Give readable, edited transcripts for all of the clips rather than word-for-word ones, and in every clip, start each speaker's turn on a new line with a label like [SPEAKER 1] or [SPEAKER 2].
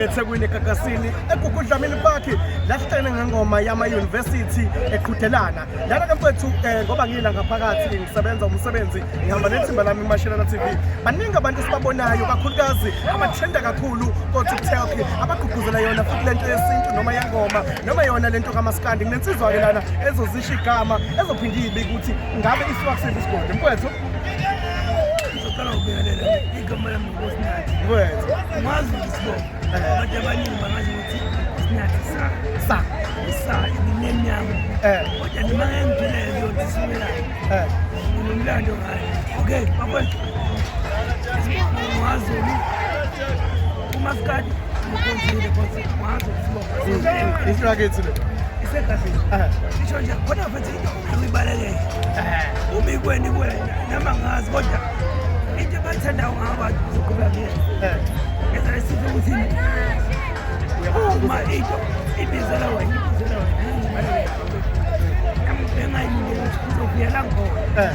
[SPEAKER 1] eThekwini eGagasini eGugudlamini Park la sihlele ngengoma yama university eqhudelana lana ke mfethu ngoba ngila ngaphakathi ngisebenza umsebenzi ngihamba nethimba lami iMashelana TV baningi abantu sibabonayo kakhulukazi abathenda kakhulu ko TikTok abagqugquzela yona futhi lento yesintu noma yengoma noma yona lento kaMaskandi nginensizwa ke lana ezozisha igama ezophinda ibe ukuthi ngabe isiwakusiphi isigodi mfethu
[SPEAKER 2] ngizocela ukubekelela igama lami ngosinathi
[SPEAKER 1] mfethu
[SPEAKER 2] mazi isibongo abantu abaningi bangazi ukuthi sinathi sa nginenyama kodwa nima ngengiphileyo yodisumela nginomlando ngayo okay bafowethu ngwazulu uMaskandi ukhonzile konke ngwazo isibongo
[SPEAKER 1] isirakethu le
[SPEAKER 2] isegasini isho nje khona futhi uyibalekele ubikweni nama ngazi kodwa into abathandayo ngabantu zokuba kuyena ngeza isifo ukuthi uma into ibizela wena ngingayimile ukuthi uzofika la ngkhona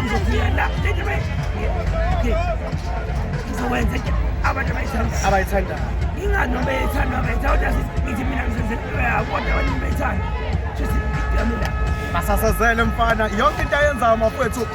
[SPEAKER 2] uzofika la into izokwenza abantu
[SPEAKER 1] abayithanda
[SPEAKER 2] ingani noma beyithanda kodwa ngithi mina ngizenze kodwa abantu beyithanda futhi igamela
[SPEAKER 1] basasazele mfana yonke into ayenzayo mafowethu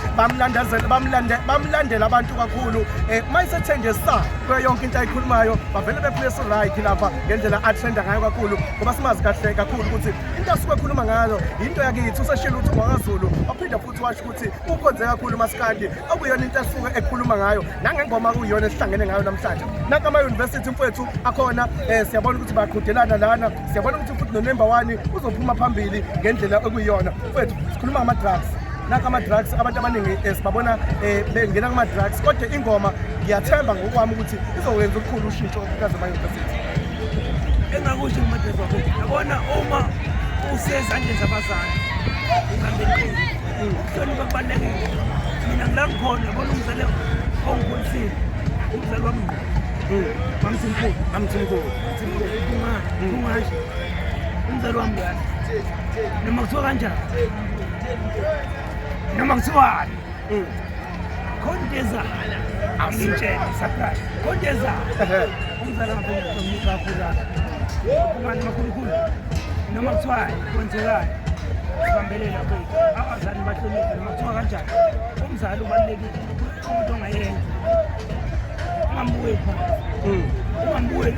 [SPEAKER 1] bamlandela abantu kakhulu mayisethenge sa kuyo yonke into ayikhulumayo bavele beplace right lapha ngendlela atrenda ngayo kakhulu ngoba simazi kahle kakhulu ukuthi into asuke ekhuluma ngayo into yakithi useshila ukuthi ungakaZulu waphinda futhi washo ukuthi ukhonze kakhulu uMaskandi okuyona into asuke ekhuluma ngayo nangengoma kuyona esihlangene ngayo namhlanje nakama university mfowethu akhona siyabona ukuthi baqhudelana lana siyabona ukuthi futhi no number 1 uzophuma phambili ngendlela okuyona mfethu sikhuluma ngama-drugs nakama-drugs abantu abaningi sibabona bengena kuma-drugs kodwa ingoma ngiyathemba ngokwami ukuthi izokwenza ukukhulu ushintsho okukazi ema-university
[SPEAKER 2] engakusho kumadresi wakwethu yabona uma usezandleni zabazali ungambeni ukuhlonipha kubalulekile mina ngila ngikhona yabona umzali ongikhulisile umzali wami
[SPEAKER 1] mamthimkhulu
[SPEAKER 2] kungasho umzali wami yani noma kuthiwa kanjani noma kuthiwani khondeza angitshela surprise khondeza umzala ngaphambi kakhulu kumani makhulukhulu noma kuthiwani kwenzekani sibambelela kwethu abazali bahloniphe noma kuthiwa kanjani umzali ubalulekile umuntu ongayenza ungambuke ungambuke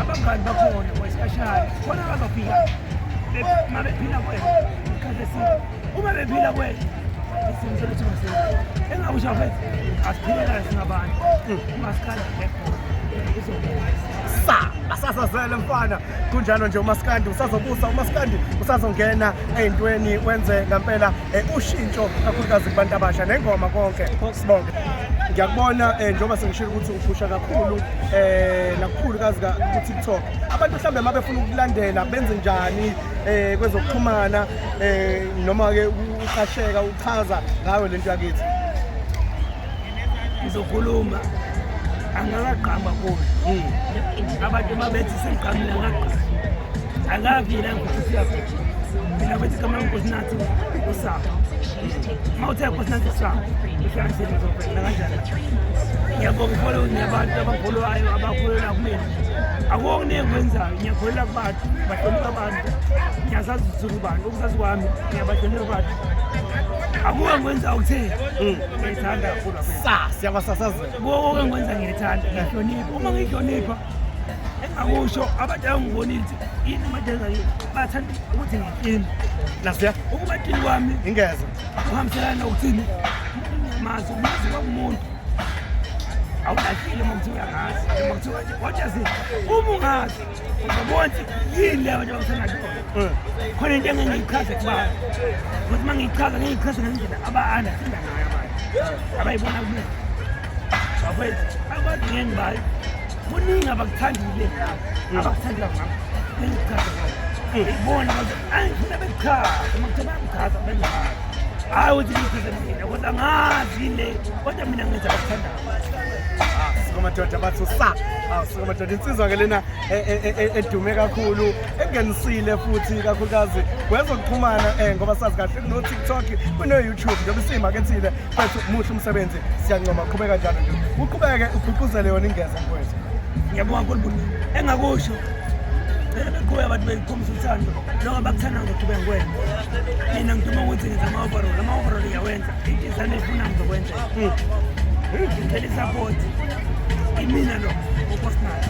[SPEAKER 2] abangani bakhona kwesikhashana khona bazofika uma bephila kwena uma bephila kwena isimselo esimasenza engakusho mfethu asiphilelayo singabantu uMaskandi
[SPEAKER 1] basasazele mfana kunjalo nje uMaskandi usazobusa uMaskandi usazongena ey'ntweni wenze ngampela ushintsho kakhulukazi kubantu abasha nengoma konke sibonke ngiyakubona njengoba sengishilo ukuthi uphusha kakhulu nakukhulukazi ku-TikTok abantu mhlawumbe uma befuna ukulandela benze njani kwezokuxhumana noma-ke uqasheka uchaza ngayo lento yakithi
[SPEAKER 2] ngizokhuluma angakagqama kulo abantu mabethi sengiqamile angagqama akavila ngokuthi siyaphi mina bethi kama ngosinathi usapho uma uthe ngosinathi usapho ushayisile uzovela kanjani ngiyabonga follow nabantu abafollowayo abakholelwa kumina akukuningi kwenzayo ngiyakholela kubantu bahlonipha abantu ngiyazazi ukuthi abantu ukuzazi kwami ngiyabahlonipha abantu akuke ngikwenza ukuthini ngiyithanda kakhulu
[SPEAKER 1] siyabasasazela
[SPEAKER 2] konke ngikwenza ngiyithanda ngiyahlonipha uma ngiyihlonipha engakusho abantu angibonile ukuthi yini madenza yini bathanda ukuthi ngiyini
[SPEAKER 1] nasiya
[SPEAKER 2] ukubatini kwami
[SPEAKER 1] ingeza
[SPEAKER 2] uhambiselana nokuthini mazi umazi kwamuntu awulahlile uma kuthiwa uyangazi noma kuthiwa kodwa uma ungazi uzobona ukuthi yini leyo abantu abakuthanda kuyona khona into engiyichaza kubani ukuthi uma ngiyichaza ngiyichaza ngendlela aba-understanda ngayo abantu abayibona kumina bafethu abantu ngengibayo kuningi abakuthandile ngabo abakuthandela ngabo ngiyichaza ngabo ibona angifuna bekuchaza uma kuthiwa bayangichaza bengazi hayi ukuthi ngiyichaze mina kodwa ngazi le kodwa mina ngenza abakuthandayo
[SPEAKER 1] sikomadoda bathu sikomadoda insizwa ke lena edume kakhulu engenisile futhi kakhulukazi kwezokuxhumana ngoba sazi kahle kuno TikTok kuno YouTube njengoba simakethile futhi muhle umsebenzi siyancoma qhubeka njalo nje uqhubeke ugqugquzele yona ingeza mfowethu
[SPEAKER 2] ngiyabonga kakhulu. engakusho kuya abantu bekhombisa uthando lokho abakuthanda ngokuqhubeka ngikwenza mina ngiduma ukuthi ngenza ama-overall iyawenza intizane efuna ngizokwenza ngicela i-support imina lo unkosinathi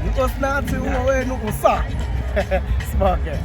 [SPEAKER 1] unkosinathi ungowenu usa sibonge